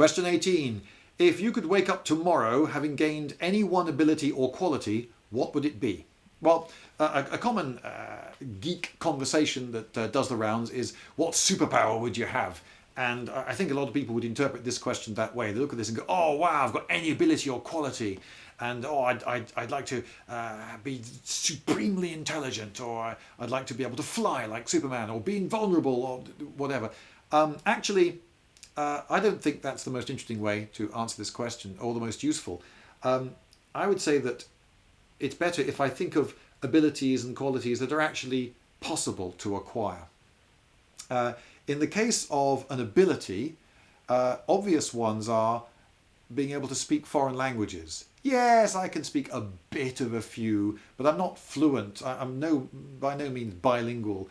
Question 18. If you could wake up tomorrow having gained any one ability or quality, what would it be? Well, a common geek conversation that does the rounds is, what superpower would you have? And I think a lot of people would interpret this question that way. They look at this and go, oh wow, I've got any ability or quality. And oh, I'd like to be supremely intelligent, or I'd like to be able to fly like Superman, or be invulnerable, or whatever. Actually, I don't think that's the most interesting way to answer this question, or the most useful. I would say that it's better if I think of abilities and qualities that are actually possible to acquire. In the case of an ability, obvious ones are being able to speak foreign languages. Yes, I can speak a bit of a few, but I'm not fluent. I'm by no means bilingual.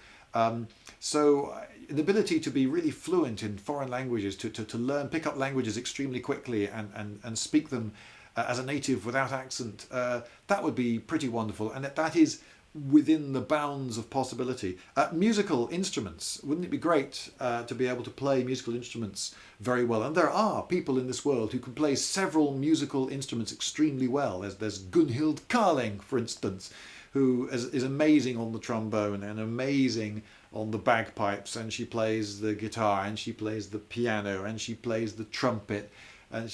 So the ability to be really fluent in foreign languages, to learn, pick up languages extremely quickly and speak them as a native without accent, that would be pretty wonderful. And that is within the bounds of possibility. Musical instruments, wouldn't it be great to be able to play musical instruments very well? And there are people in this world who can play several musical instruments extremely well. There's Gunhild Carling, for instance, who is amazing on the trombone and amazing on the bagpipes, and she plays the guitar, and she plays the piano, and she plays the trumpet, and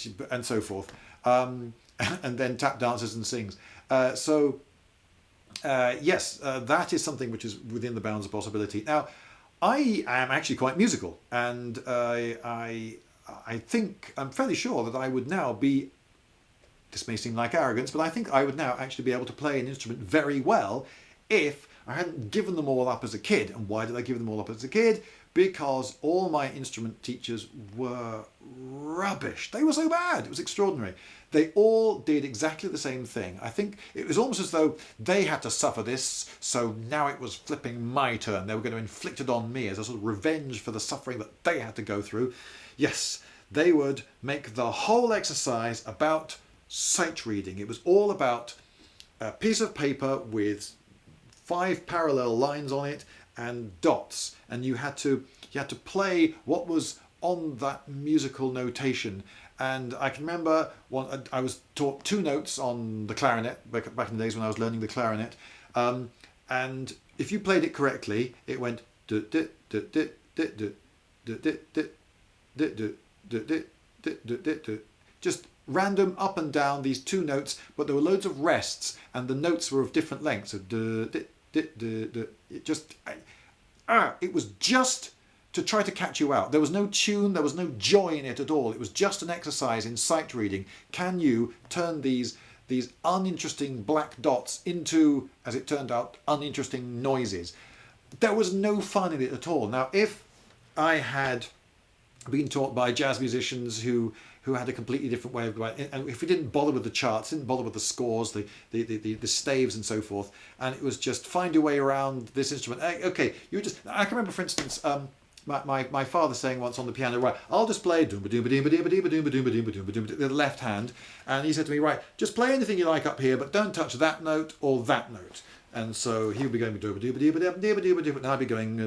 so forth, and then tap dances and sings. Yes, that is something which is within the bounds of possibility. Now, I am actually quite musical, and I think, I'm fairly sure that I would now be, this may seem like arrogance, but I think I would now actually be able to play an instrument very well if I hadn't given them all up as a kid. And why did I give them all up as a kid? Because all my instrument teachers were rubbish. They were so bad. It was extraordinary. They all did exactly the same thing. I think it was almost as though they had to suffer this, so now it was flipping my turn. They were going to inflict it on me as a sort of revenge for the suffering that they had to go through. Yes, they would make the whole exercise about sight reading. It was all about a piece of paper with 5 parallel lines on it and dots, and you had to play what was on that musical notation. And I can remember I was taught 2 notes on the clarinet back in the days when I was learning the clarinet, and if you played it correctly, it went just random up and down these 2 notes, but there were loads of rests, and the notes were of different lengths. So it was just to try to catch you out. There was no tune, there was no joy in it at all. It was just an exercise in sight reading. Can you turn these uninteresting black dots into, as it turned out, uninteresting noises? There was no fun in it at all. Now, if I had been taught by jazz musicians who had a completely different way of going, and if we didn't bother with the charts, didn't bother with the scores, the staves and so forth, and it was just find your way around this instrument. Okay, I can remember, for instance, my father saying once on the piano, right, I'll just play the left hand, and he said to me, right, just play anything you like up here, but don't touch that note or that note. And so he would be going, and I'd be going,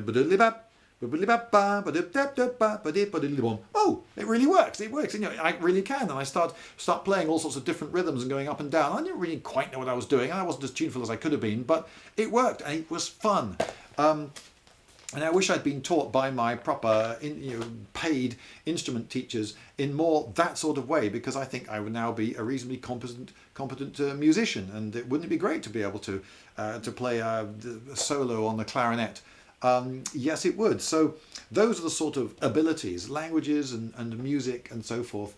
oh, it really works. It works. I really can. And I start playing all sorts of different rhythms and going up and down. I didn't really quite know what I was doing. I wasn't as tuneful as I could have been, but it worked and it was fun. And I wish I'd been taught by my proper, paid instrument teachers in more that sort of way, because I think I would now be a reasonably competent musician, and wouldn't it be great to be able to play a solo on the clarinet? Yes, it would. So those are the sort of abilities, languages and music and so forth,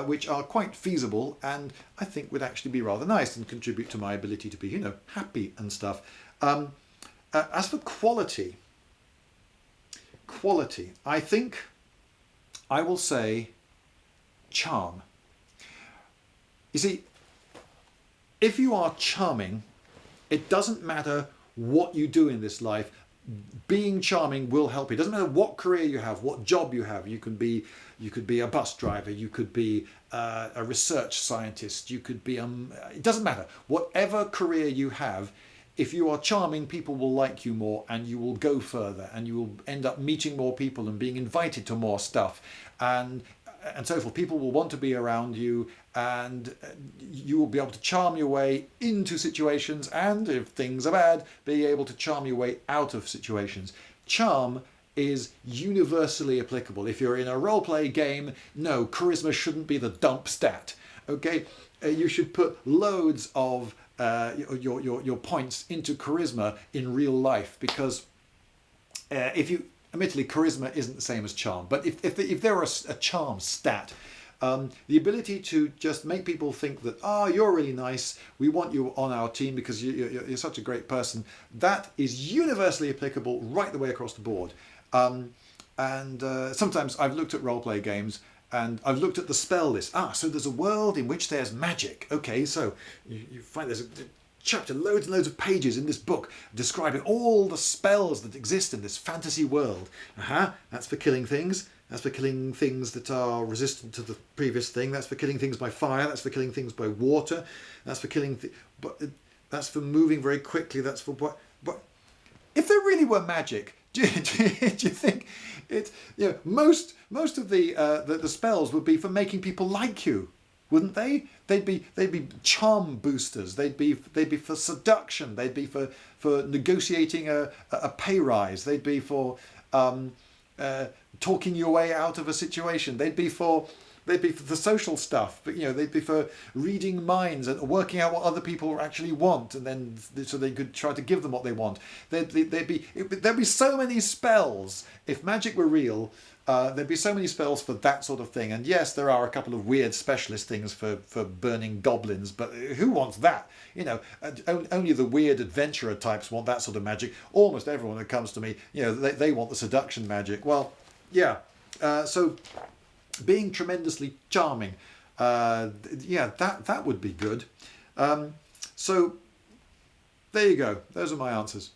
which are quite feasible, and I think would actually be rather nice and contribute to my ability to be, happy and stuff. As for quality, I think I will say charm. You see, if you are charming, it doesn't matter what you do in this life. Being charming will help you. It doesn't matter what career you have, what job you have. You could be a bus driver, you could be a research scientist, you could be it doesn't matter. Whatever career you have, if you are charming, people will like you more, and you will go further, and you will end up meeting more people and being invited to more stuff. And and so forth. People will want to be around you, and you will be able to charm your way into situations, and if things are bad, be able to charm your way out of situations. Charm is universally applicable. If you're in a role-play game, no, charisma shouldn't be the dump stat. Okay, you should put loads of your points into charisma in real life, because admittedly, charisma isn't the same as charm, but if there were a charm stat, the ability to just make people think that, you're really nice, we want you on our team because you're such a great person, that is universally applicable right the way across the board. And sometimes I've looked at role-play games and I've looked at the spell list. So there's a world in which there's magic. Okay, so you find there's a chapter, loads and loads of pages in this book describing all the spells that exist in this fantasy world. That's for killing things. That's for killing things that are resistant to the previous thing. That's for killing things by fire. That's for killing things by water. That's for killing. That's for moving very quickly. That's for what? If there really were magic, do you think it? Most of the spells would be for making people like you, wouldn't they? They'd be charm boosters. They'd be for seduction. They'd be for negotiating a pay rise. They'd be for talking your way out of a situation. They'd be for the social stuff, but they'd be for reading minds and working out what other people actually want, and then so they could try to give them what they want. There'd be so many spells if magic were real. There'd be so many spells for that sort of thing. And yes, there are a couple of weird specialist things for burning goblins, but who wants that? Only the weird adventurer types want that sort of magic. Almost everyone that comes to me, they want the seduction magic. Well, yeah. So being tremendously charming, that would be good. So there you go. Those are my answers.